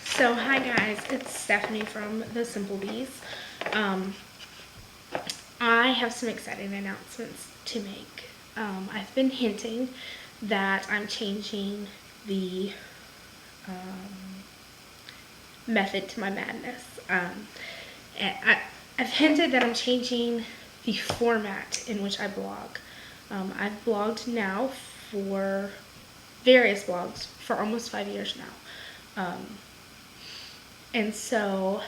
So hi guys, it's Stephanie from The Simple Bees. I have some exciting announcements to make. I've been hinting that I'm changing the method to my madness. I've hinted that I'm changing the format in which I blog. I've blogged now for various blogs for almost 5 years now. And so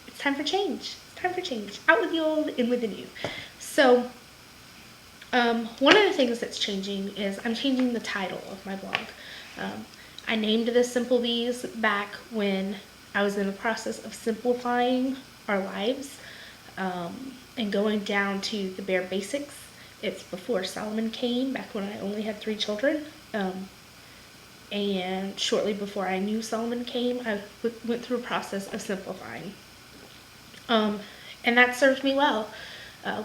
it's time for change. It's time for change. Out with the old, in with the new. So one of the things that's changing is I'm changing the title of my blog. I named this Simple Bees back when I was in the process of simplifying our lives and going down to the bare basics. It's before Solomon came, back when I only had 3 children. And shortly before I knew Solomon came, I went through a process of simplifying. And that served me well,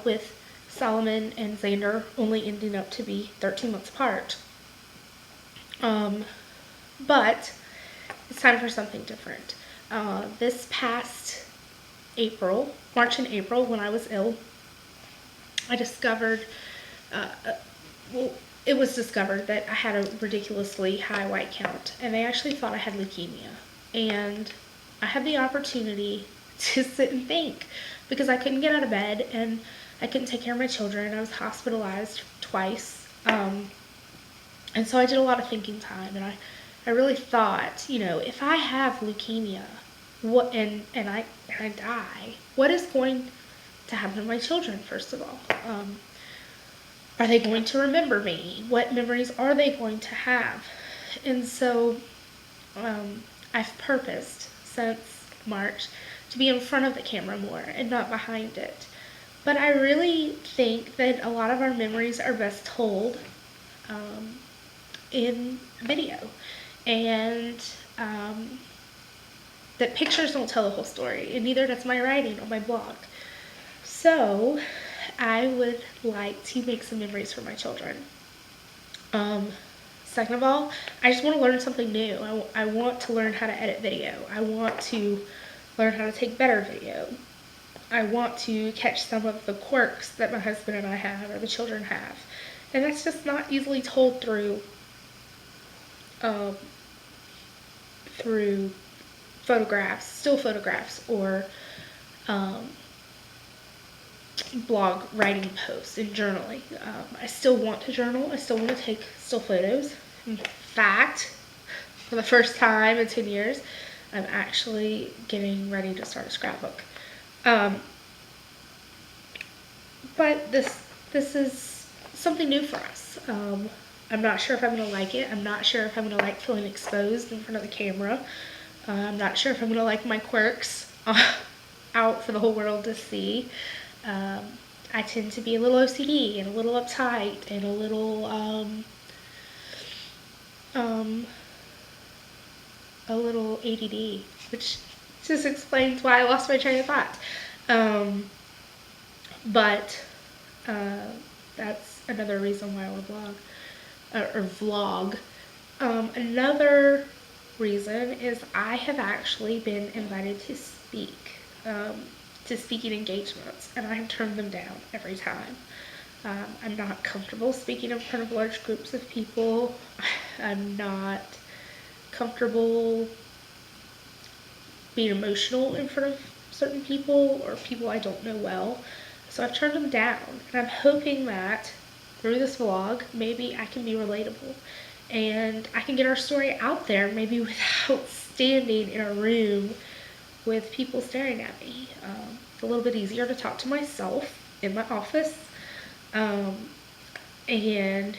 with Solomon and Xander only ending up to be 13 months apart. But it's time for something different. This past April, March and April, when I was ill, I discovered, it was discovered that I had a ridiculously high white count, and they actually thought I had leukemia. And I had the opportunity to sit and think, because I couldn't get out of bed and I couldn't take care of my children. I was hospitalized twice. And so I did a lot of thinking time, and I really thought, if I have leukemia, and I die, what is going to happen to my children, first of all? Are they going to remember me? What memories are they going to have? And so I've purposed since March to be in front of the camera more and not behind it. But I really think that a lot of our memories are best told in video, and that pictures don't tell the whole story, and neither does my writing on my blog. So I would like to make some memories for my children. Second of all, I just want to learn something new. I want to learn how to edit video. I want to learn how to take better video. I want to catch some of the quirks that my husband and I have, or the children have. And that's just not easily told through photographs, still photographs, or blog writing posts and journaling. I still want to journal. I still want to take still photos. In fact, for the first time in 10 years, I'm actually getting ready to start a scrapbook. But this is something new for us. I'm not sure if I'm going to like it. I'm not sure if I'm going to like feeling exposed in front of the camera. I'm not sure if I'm going to like my quirks out for the whole world to see. I tend to be a little OCD and a little uptight and a little ADD, which just explains why I lost my train of thought. But that's another reason why I want to blog or vlog. Another reason is I have actually been invited to speak to speaking engagements, and I have turned them down every time. I'm not comfortable speaking in front of large groups of people. I'm not comfortable being emotional in front of certain people or people I don't know well. So I've turned them down, and I'm hoping that through this vlog, maybe I can be relatable and I can get our story out there, maybe without standing in a room with people staring at me. It's a little bit easier to talk to myself in my office and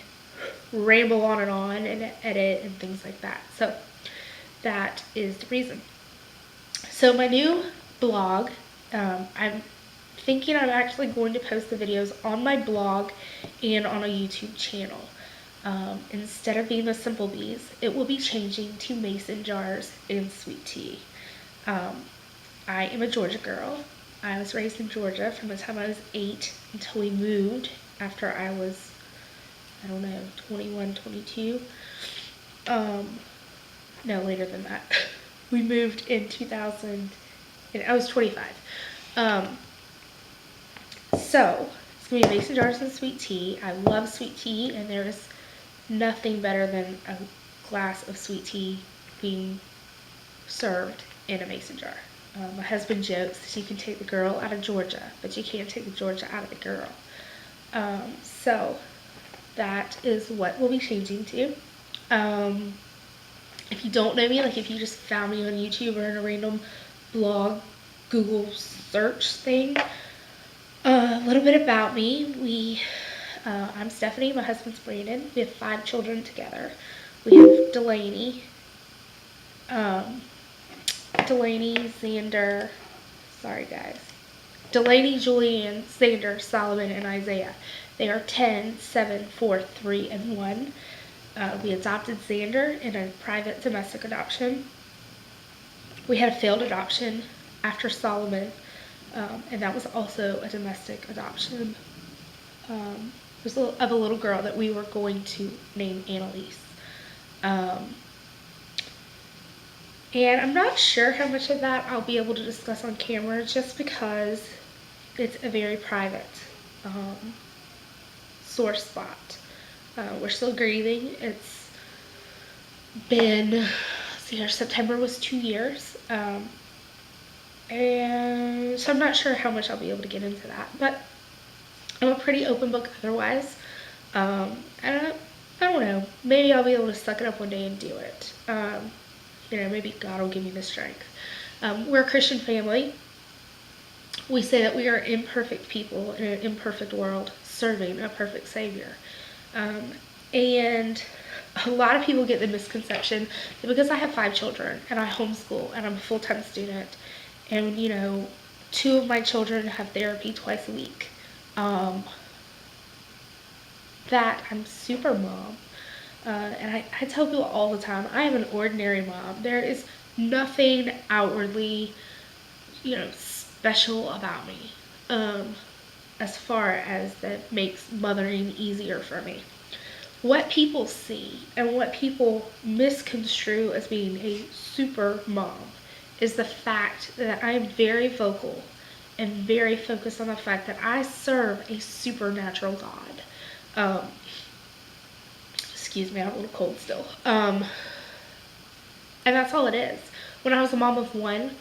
ramble on and edit and things like that. So that is the reason. So my new blog, I'm thinking I'm actually going to post the videos on my blog and on a YouTube channel. Instead of being the Simple Bees, it will be changing to Mason Jars and Sweet Tea. I am a Georgia girl. I was raised in Georgia from the time I was 8 until we moved after I was, 21, 22. No, later than that. We moved in 2000, and I was 25. Um, so it's gonna be mason jars and sweet tea. I love sweet tea, and there is nothing better than a glass of sweet tea being served in a mason jar. My husband jokes that you can take the girl out of Georgia, but you can't take the Georgia out of the girl. So that is what we'll be changing to. If you don't know me, like if you just found me on YouTube or in a random blog, Google search thing, a little bit about me. I'm Stephanie, my husband's Brandon. We have 5 children together. We have Delaney, Xander, sorry guys, Delaney, Julianne, Xander, Solomon, and Isaiah. They are 10, 7, 4, 3, and 1. We adopted Xander in a private domestic adoption. We had a failed adoption after Solomon, and that was also a domestic adoption. It was of a little girl that we were going to name Annalise. And I'm not sure how much of that I'll be able to discuss on camera just because it's a very private sore spot. We're still grieving. It's been, September was 2 years. And so I'm not sure how much I'll be able to get into that. But I'm a pretty open book otherwise. And I don't know. Maybe I'll be able to suck it up one day and do it. Maybe God will give me the strength. We're a Christian family. We say that we are imperfect people in an imperfect world serving a perfect Savior. And a lot of people get the misconception that because I have 5 children and I homeschool and I'm a full-time student and, 2 of my children have therapy twice a week, that I'm super mom. And I tell people all the time, I am an ordinary mom. There is nothing outwardly, special about me, as far as that makes mothering easier for me. What people see and what people misconstrue as being a super mom is the fact that I am very vocal and very focused on the fact that I serve a supernatural God. Excuse me, I'm a little cold still. And that's all it is. When I was a mom of 1,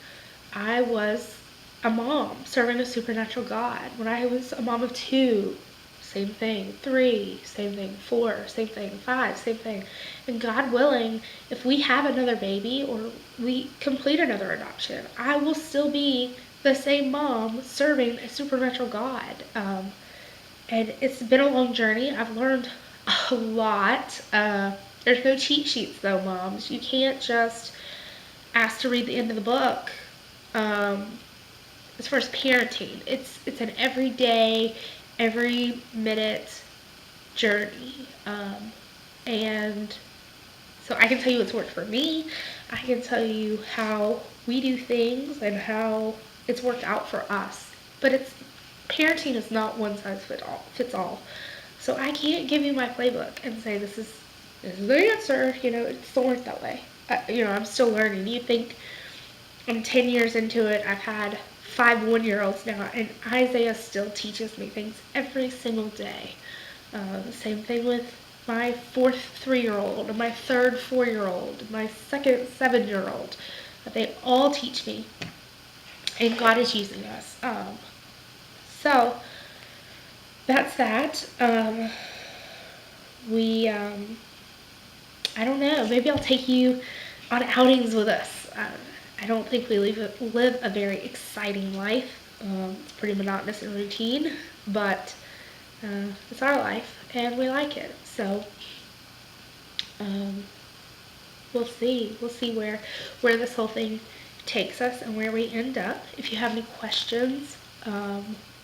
I was a mom serving a supernatural God. When I was a mom of 2, same thing. 3, same thing. 4, same thing. 5, same thing. And God willing, if we have another baby or we complete another adoption, I will still be the same mom serving a supernatural God. And it's been a long journey. I've learned a lot. There's no cheat sheets though, moms. You can't just ask to read the end of the book. As far as parenting, it's an everyday, every minute journey. And so I can tell you what's worked for me. I can tell you how we do things and how it's worked out for us. But parenting is not one size fits all. So I can't give you my playbook and say this is the answer. It doesn't work that way. I'm still learning. You think I'm 10 years into it. I've had 5 1-year-olds now, and Isaiah still teaches me things every single day. Same thing with my 4th 3-year-old, and my 3rd 4-year-old, my 2nd 7-year-old. They all teach me, and God is using us. So that's that. I don't know, maybe I'll take you on outings with us. I don't think we live a very exciting life. It's pretty monotonous and routine, but it's our life and we like it. So we'll see. We'll see where this whole thing takes us and where we end up. If you have any questions,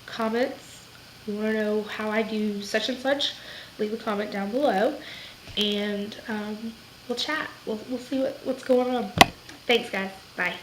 comments, you want to know how I do such and such, leave a comment down below, and we'll chat. We'll see what's going on. Thanks, guys. Bye.